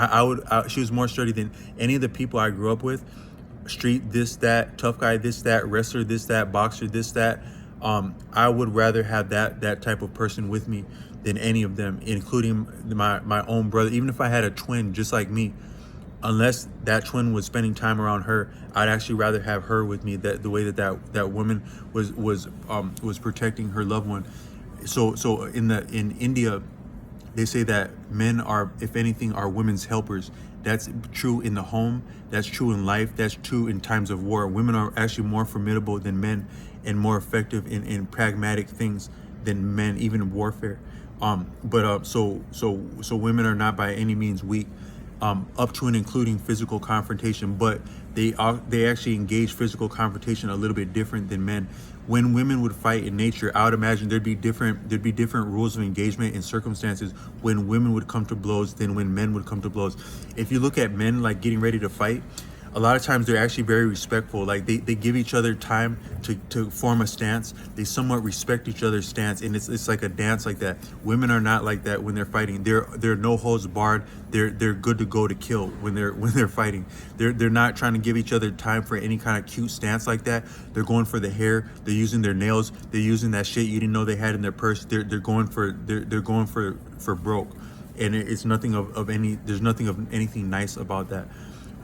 she was more sturdy than any of the people I grew up with. Street this, that, tough guy this, that, wrestler this, that, boxer this, that. I would rather have that type of person with me than any of them, including my own brother. Even if I had a twin just like me, unless that twin was spending time around her, I'd actually rather have her with me. That the way that woman was protecting her loved one. So in India, they say that men are, if anything, are women's helpers. That's true in the home. That's true in life. That's true in times of war. Women are actually more formidable than men, and more effective in pragmatic things than men, even in warfare. So women are not by any means weak, up to and including physical confrontation, but they actually engage physical confrontation a little bit different than men. When women would fight in nature, I would imagine there'd be different rules of engagement and circumstances when women would come to blows than when men would come to blows. If you look at men like getting ready to fight, a lot of times they're actually very respectful. Like, they give each other time to form a stance. They somewhat respect each other's stance, and it's like a dance like that. Women are not like that when they're fighting. They're no holds barred. They're good to go to kill when they're fighting. They're not trying to give each other time for any kind of cute stance like that. They're going for the hair. They're using their nails. They're using that shit you didn't know they had in their purse. They're going for broke, and it's nothing of any. There's nothing of anything nice about that.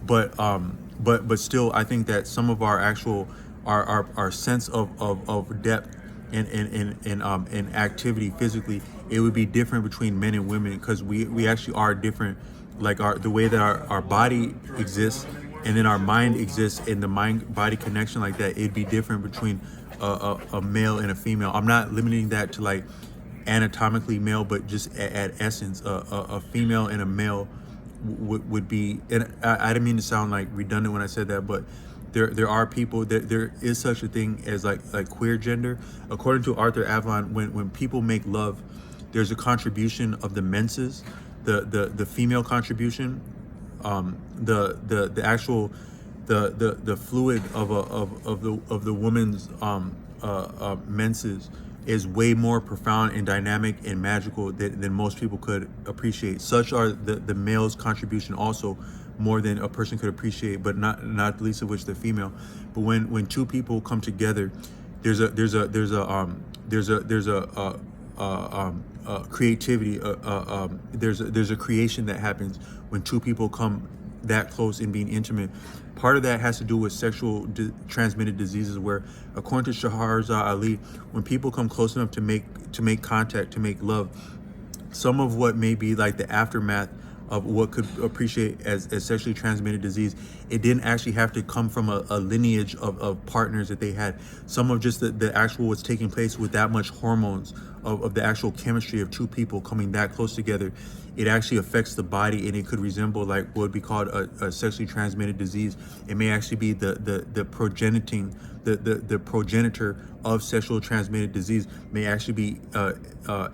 But still, I think that some of our actual our sense of depth and activity physically, it would be different between men and women, because we actually are different. Like, the way that our body exists, and then our mind exists, and the mind body connection like that, it'd be different between a male and a female. I'm not limiting that to like anatomically male, but just at essence, a female and a male would be, and I didn't mean to sound like redundant when I said that, but there are people that there is such a thing as like queer gender. According to Arthur Avalon, when people make love, there's a contribution of the menses, the female contribution, the actual the fluid of the woman's menses is way more profound and dynamic and magical than most people could appreciate. Such are the male's contribution also, more than a person could appreciate, but not the least of which the female. But when two people come together, there's a creativity. There's a creation that happens when two people come that close and being intimate. Part of that has to do with sexual transmitted diseases, where, according to Shahrazad Ali, when people come close enough to make contact, to make love, some of what may be like the aftermath of what could appreciate as sexually transmitted disease, it didn't actually have to come from a lineage of partners that they had. Some of just the actual what's taking place with that much hormones of the actual chemistry of two people coming that close together, it actually affects the body, and it could resemble like what would be called a sexually transmitted disease. It may actually be the progenitor of sexual transmitted disease, may actually be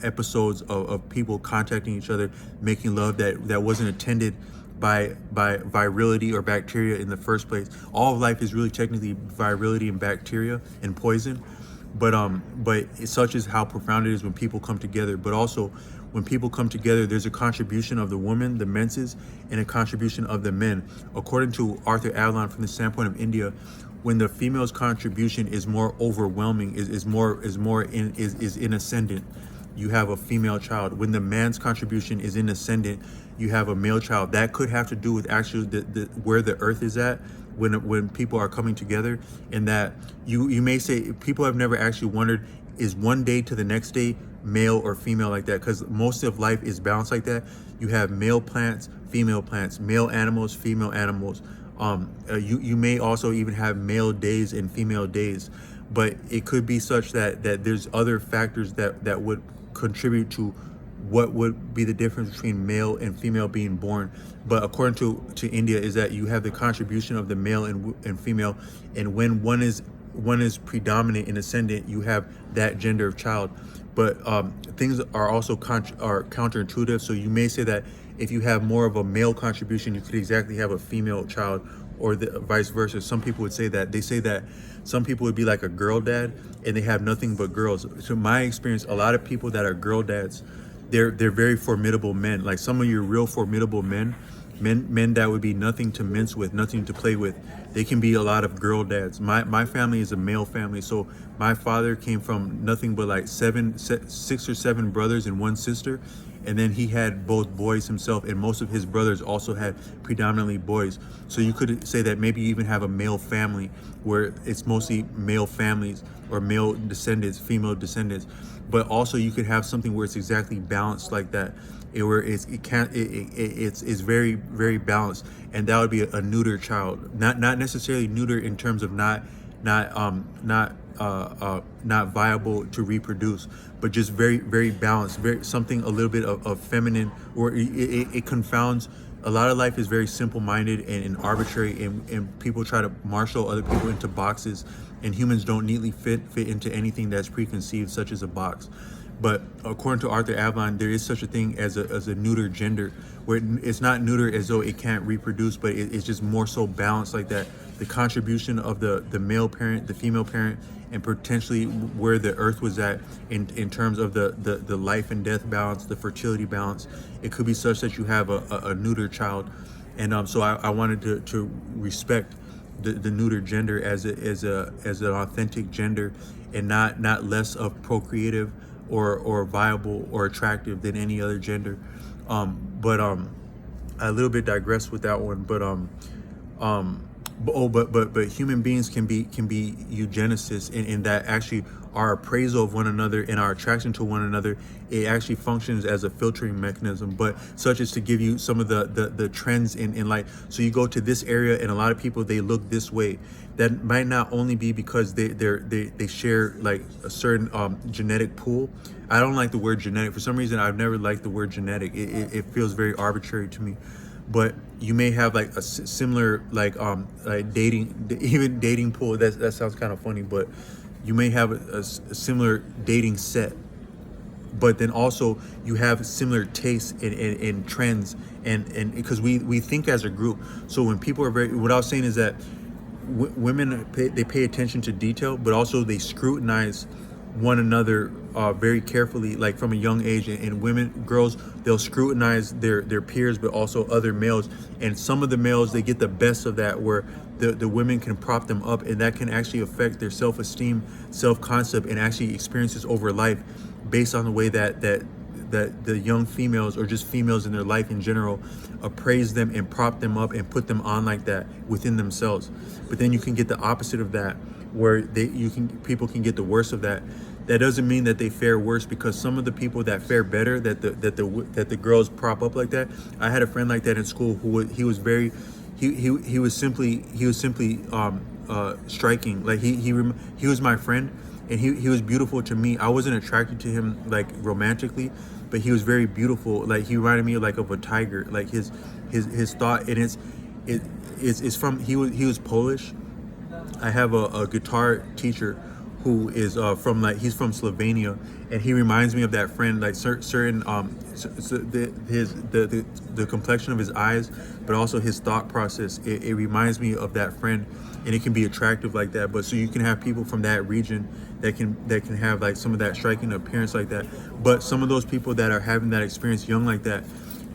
episodes of people contacting each other, making love that wasn't attended by virility or bacteria in the first place. All of life is really technically virility and bacteria and poison, but such is how profound it is when people come together. But also, when people come together, there's a contribution of the woman, the menses, and a contribution of the men. According to Arthur Avalon, from the standpoint of India, when the female's contribution is more overwhelming, is in ascendant, you have a female child. When the man's contribution is in ascendant, you have a male child. That could have to do with actually where the earth is at when people are coming together. And that you may say, people have never actually wondered, is one day to the next day male or female like that? Because most of life is balanced like that. You have male plants, male animals, female animals. You may also even have male days and female days, but it could be such that there's other factors that would contribute to what would be the difference between male and female being born. But according to India, is that you have the contribution of the male and female, and when one is predominant and ascendant, you have that gender of child. But things are also are counterintuitive. So you may say that if you have more of a male contribution, you could exactly have a female child, or the vice versa. Some people would say that. They say that some people would be like a girl dad and they have nothing but girls. So my experience, a lot of people that are girl dads, they're very formidable men. Like some of your real formidable men that would be nothing to mince with, nothing to play with. They can be a lot of girl dads. My family is a male family, so my father came from nothing but like 6 or 7 brothers and 1 sister, and then he had both boys himself, and most of his brothers also had predominantly boys. So you could say that maybe you even have a male family where it's mostly male families or male descendants, female descendants. But also you could have something where it's exactly balanced like that, where it's very, very balanced, and that would be a neuter child. Not necessarily neuter in terms of not viable to reproduce, but just very, very balanced, very something a little bit of feminine, or it confounds. A lot of life is very simple-minded and arbitrary, and people try to marshal other people into boxes, and humans don't neatly fit into anything that's preconceived, such as a box. But according to Arthur Avalon, there is such a thing as a neuter gender, where it's not neuter as though it can't reproduce, but it's just more so balanced like that. The contribution of the male parent, the female parent, and potentially where the earth was at in terms of the life and death balance, the fertility balance, it could be such that you have a neuter child. And so I wanted to respect the neuter gender as an authentic gender, and not less of procreative or viable or attractive than any other gender. But I a little bit digress with that one. But human beings can be eugenicists in that actually our appraisal of one another and our attraction to one another, it actually functions as a filtering mechanism, but such as to give you some of the trends in life. So you go to this area and a lot of people, they look this way. That might not only be because they share like a certain genetic pool. I don't like the word genetic. For some reason, I've never liked the word genetic. It feels very arbitrary to me. But you may have like a similar like dating pool. That sounds kind of funny, but you may have a similar dating set. But then also you have similar tastes and trends, and because we think as a group. So when people are what I was saying is that women pay attention to detail, but also they scrutinize one another very carefully, like from a young age. And girls, they'll scrutinize their peers, but also other males. And some of the males, they get the best of that, where the women can prop them up, and that can actually affect their self-esteem, self-concept, and actually experiences over life. based on the way that the young females, or just females in their life in general, appraise them and prop them up and put them on like that within themselves. But then you can get the opposite of that, where people can get the worst of that. That doesn't mean that they fare worse, because some of the people that fare better, that the girls prop up like that. I had a friend like that in school who he was simply striking. Like he was my friend, and he was beautiful to me. I wasn't attracted to him like romantically, but he was very beautiful. Like he reminded me of a tiger. Like his thought, and it's from he was Polish. I have a guitar teacher who is he's from Slovenia, and he reminds me of that friend. Like certain the complexion of his eyes, but also his thought process. It reminds me of that friend, and it can be attractive like that. But so you can have people from that region that can have like some of that striking appearance like that. But some of those people that are having that experience young like that,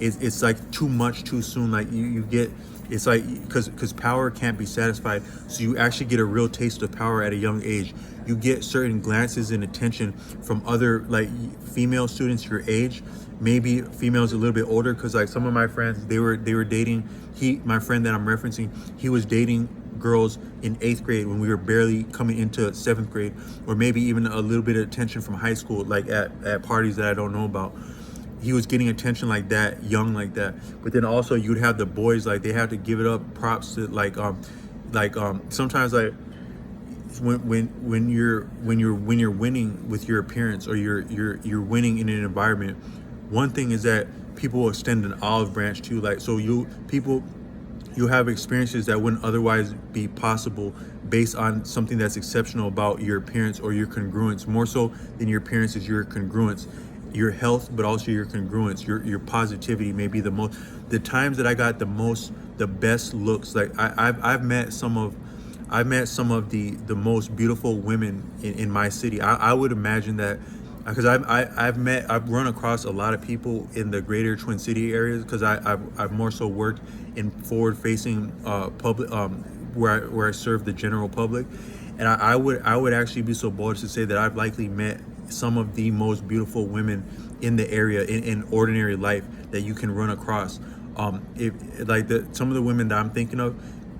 it's like too much too soon. Like you get. It's like because power can't be satisfied, so you actually get a real taste of power at a young age. You get certain glances and attention from other like female students your age, maybe females a little bit older. Because like some of my friends, they were dating. My friend that I'm referencing, he was dating girls in 8th grade when we were barely coming into 7th grade, or maybe even a little bit of attention from high school, like at parties that I don't know about. He was getting attention like that, young like that. But then also you'd have the boys, like they have to give it up props to sometimes like when you're winning with your appearance, or you're winning in an environment. One thing is that people will extend an olive branch to you, like so you'll have experiences that wouldn't otherwise be possible based on something that's exceptional about your appearance or your congruence. More so than your appearance is your congruence. Your health, but also your congruence, your positivity may be the times that I got the best looks. Like I've met some of the most beautiful women in my city. I would imagine that because I've run across a lot of people in the greater Twin City areas, because I've more so worked in forward facing public where I serve the general public, and I would actually be so bold to say that I've likely met some of the most beautiful women in the area in ordinary life that you can run across. If like some of the women that I'm thinking of,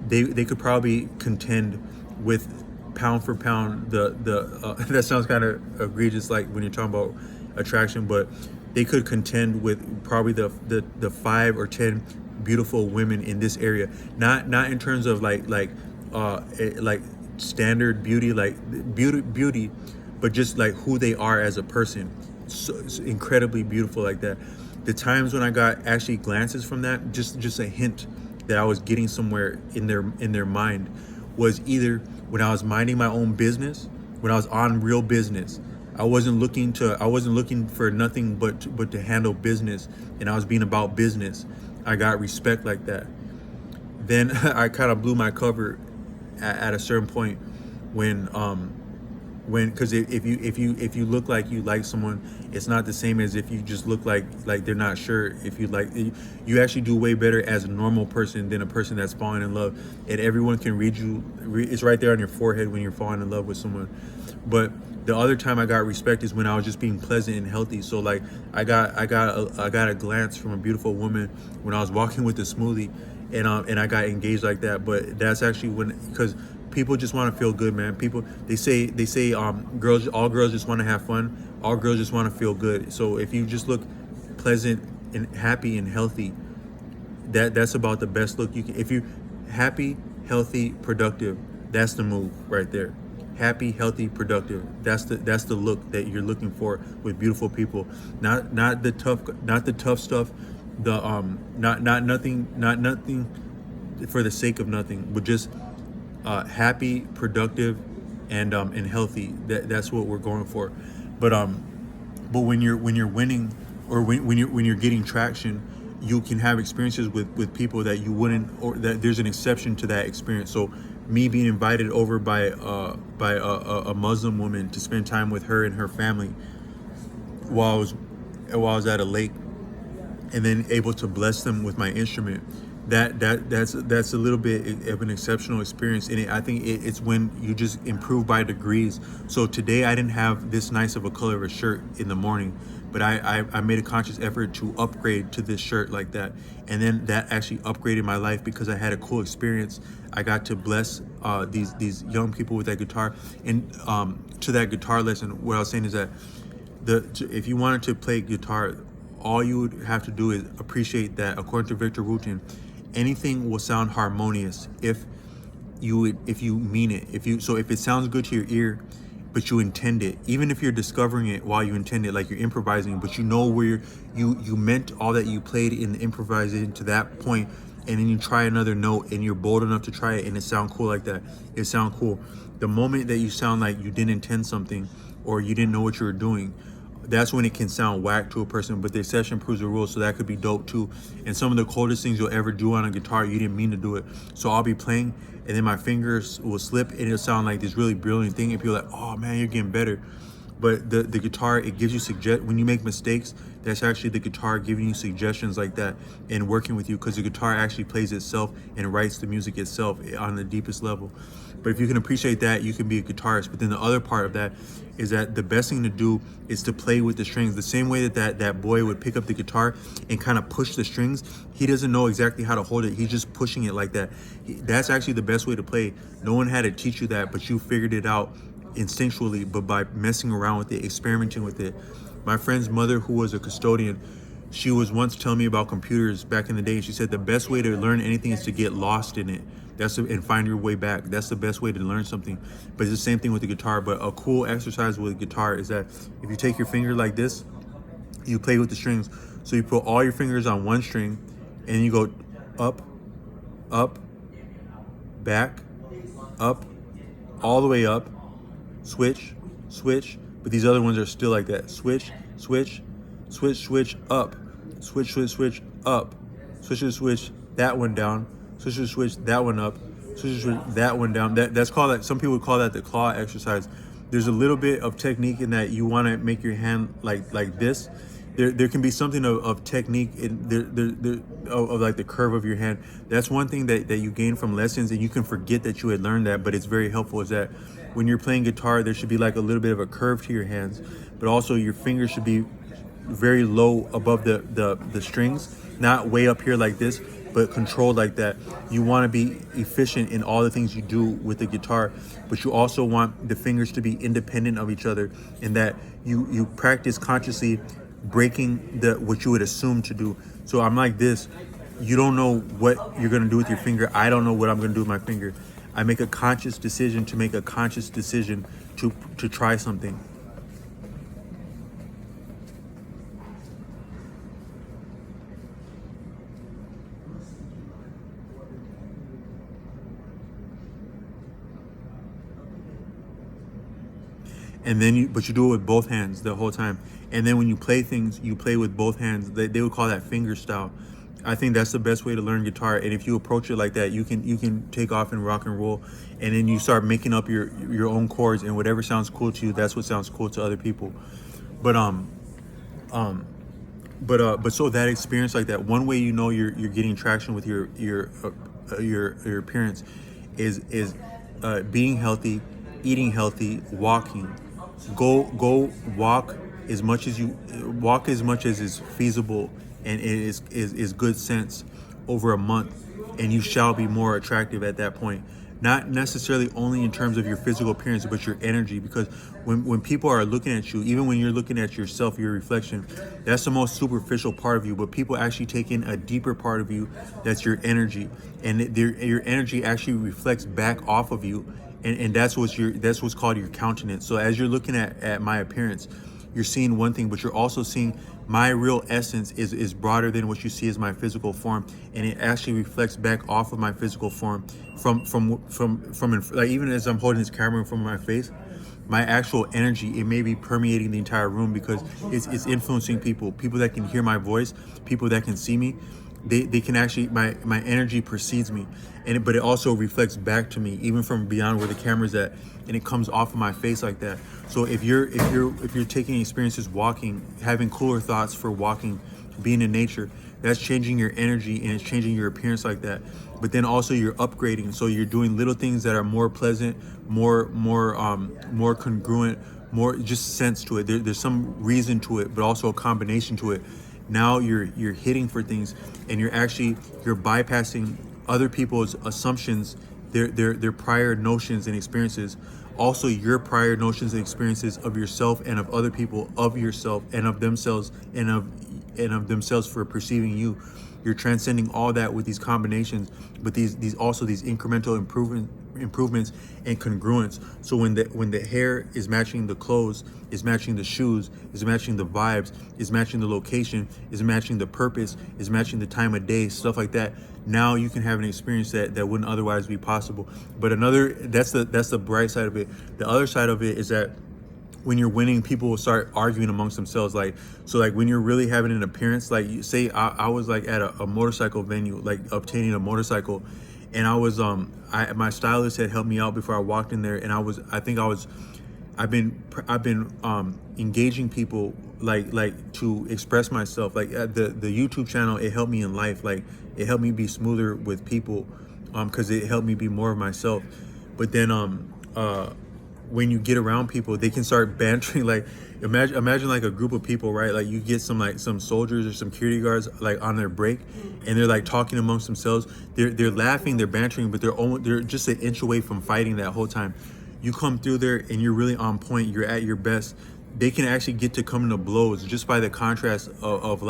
they could probably contend with pound for pound that sounds kind of egregious, like when you're talking about attraction, but they could contend with probably the 5 or 10 beautiful women in this area. Not in terms of like standard beauty, like beauty, but just like who they are as a person. So it's incredibly beautiful like that. The times when I got actually glances from that, just a hint that I was getting somewhere in their mind, was either when I was minding my own business, when I was on real business. I wasn't looking for nothing but to handle business, and I was being about business. I got respect like that. Then I kind of blew my cover at a certain point when because if you look like you like someone, it's not the same as if you just look like they're not sure if you like. You actually do way better as a normal person than a person that's falling in love, and everyone can read you. It's right there on your forehead when you're falling in love with someone. But the other time I got respect is when I was just being pleasant and healthy. So like I got a glance from a beautiful woman when I was walking with the smoothie, and I got engaged like that. But that's actually because people just want to feel good, man. People, they say all girls just want to have fun. All girls just want to feel good. So if you just look pleasant and happy and healthy, that's about the best look you can. If you happy, healthy, productive, that's the move right there. Happy, healthy, productive. That's the look that you're looking for with beautiful people. Not the tough stuff. Not nothing for the sake of nothing, but just happy, productive, and healthy. That's what we're going for. But when you're winning, or when you're getting traction, you can have experiences with people that you wouldn't, or that there's an exception to that experience. So me being invited over by a Muslim woman to spend time with her and her family while I was at a lake, and then able to bless them with my instrument, that's a little bit of an exceptional experience, and I think it's when you just improve by degrees. So today I didn't have this nice of a color of a shirt in the morning, but I made a conscious effort to upgrade to this shirt like that, and then that actually upgraded my life because I had a cool experience. I got to bless these young people with that guitar, and to that guitar lesson, what I was saying is that if you wanted to play guitar, all you would have to do is appreciate that, according to Victor Wooten, anything will sound harmonious if you mean it. If it sounds good to your ear, but you intend it, even if you're discovering it while you intend it, like you're improvising, but you know where you meant all that you played in the improvising to that point, and then you try another note and you're bold enough to try it and it sound cool like that, it sound cool. The moment that you sound like you didn't intend something or you didn't know what you were doing, that's when it can sound whack to a person. But the session proves the rule, so that could be dope too. And some of the coldest things you'll ever do on a guitar, you didn't mean to do it. So I'll be playing and then my fingers will slip and it'll sound like this really brilliant thing, and people are like, oh man, you're getting better. But the guitar, it gives you when you make mistakes, that's actually the guitar giving you suggestions like that and working with you, because the guitar actually plays itself and writes the music itself on the deepest level. But if you can appreciate that, you can be a guitarist. But then the other part of that is that the best thing to do is to play with the strings the same way that boy would pick up the guitar and kind of push the strings. He doesn't know exactly how to hold it. He's just pushing it like that. That's actually the best way to play. No one had to teach you that, but you figured it out instinctually, but by messing around with it, experimenting with it. My friend's mother, who was a custodian, she was once telling me about computers back in the day. She said the best way to learn anything is to get lost in it. And find your way back. That's the best way to learn something. But it's the same thing with the guitar. But a cool exercise with guitar is that if you take your finger like this, you play with the strings. So you put all your fingers on one string and you go up, up, back, up, all the way up, switch, switch. But these other ones are still like that. Switch, switch, switch, switch, up, switch, switch, switch, up, switch, switch, switch, that one down, switch, switch, switch, that one up, switch, switch, that one down. That's called that. Some people would call that the claw exercise. There's a little bit of technique in that. You want to make your hand like this. There can be something of technique of like the curve of your hand. That's one thing that you gain from lessons, and you can forget that you had learned that, but it's very helpful. Is that when you're playing guitar, there should be like a little bit of a curve to your hands, but also your fingers should be very low above the strings, not way up here like this, but controlled like that. You want to be efficient in all the things you do with the guitar, but you also want the fingers to be independent of each other, and that you practice consciously breaking what you would assume to do. So I'm like this. You don't know what you're going to do with your finger. I don't know what I'm going to do with my finger. I make a conscious decision to make a conscious decision to try something. And then but you do it with both hands the whole time. And then when you play things, you play with both hands. They would call that finger style. I think that's the best way to learn guitar. And if you approach it like that, you can take off and rock and roll. And then you start making up your own chords, and whatever sounds cool to you, that's what sounds cool to other people. But so that experience like that, one way you know you're getting traction with your appearance is being healthy, eating healthy, walking. Go walk as much as is feasible and is good sense over a month, and you shall be more attractive at that point. Not necessarily only in terms of your physical appearance, but your energy. Because when people are looking at you, even when you're looking at yourself, your reflection, that's the most superficial part of you. But people actually take in a deeper part of you. That's your energy, and your energy actually reflects back off of you, and that's what's called your countenance. So as you're looking at my appearance, you're seeing one thing, but you're also seeing my real essence is broader than what you see as my physical form, and it actually reflects back off of my physical form from like, even as I'm holding this camera in front of my face, my actual energy, it may be permeating the entire room, because it's influencing people that can hear my voice, people that can see me. They can actually, my energy precedes me, but it also reflects back to me, even from beyond where the camera's at, and it comes off of my face like that. So if you're taking experiences walking, having cooler thoughts for walking, being in nature, that's changing your energy and it's changing your appearance like that. But then also you're upgrading, so you're doing little things that are more pleasant, more congruent, more just sense to it. There's some reason to it, but also a combination to it. Now you're hitting for things, and you're bypassing other people's assumptions, their prior notions and experiences, also your prior notions and experiences of yourself and of other people, of yourself and of themselves, and of themselves for perceiving you. You're transcending all that with these combinations, but these incremental improvements and congruence. So when the hair is matching the clothes, is matching the shoes, is matching the vibes, is matching the location, is matching the purpose, is matching the time of day, stuff like that. Now you can have an experience that wouldn't otherwise be possible. But that's the bright side of it. The other side of it is that when you're winning, people will start arguing amongst themselves. Like, so like when you're really having an appearance, like you say, I was like at a motorcycle venue, like obtaining a motorcycle, and I was my stylist had helped me out before I walked in there, and I've been engaging people like to express myself. Like at the YouTube channel, it helped me in life. Like it helped me be smoother with people, because it helped me be more of myself. But then when you get around people, they can start bantering. Like imagine like a group of people, right? Like you get some soldiers or some security guards like on their break, and they're like talking amongst themselves. They're laughing, they're bantering, but they're just an inch away from fighting that whole time. You come through there and you're really on point, you're at your best. They can actually get to coming to blows just by the contrast of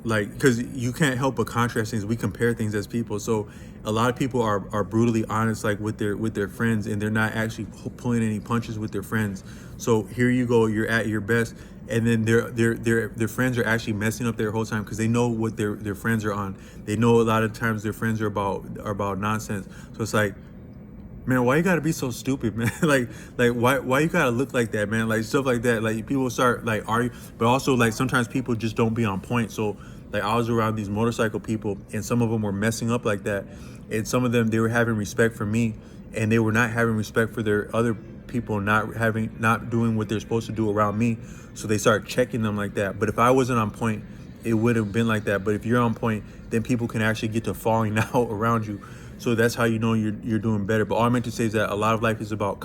because you can't help but contrast things. We compare things as people. So a lot of people are brutally honest, like with their friends, and they're not actually pulling any punches with their friends. So here you go, you're at your best, and then their friends are actually messing up their whole time because they know what their friends are on. They know a lot of times their friends are about nonsense. So it's like, man, why you gotta be so stupid, man? like why you gotta look like that, man? Like stuff like that. Like people start like argue, but also like sometimes people just don't be on point. So like I was around these motorcycle people, and some of them were messing up like that, and some of them, they were having respect for me, and they were not having respect for their other people, not doing what they're supposed to do around me. So they start checking them like that. But if I wasn't on point, it would have been like that. But if you're on point, then people can actually get to falling out around you. So that's how you know you're doing better. But all I meant to say is that a lot of life is about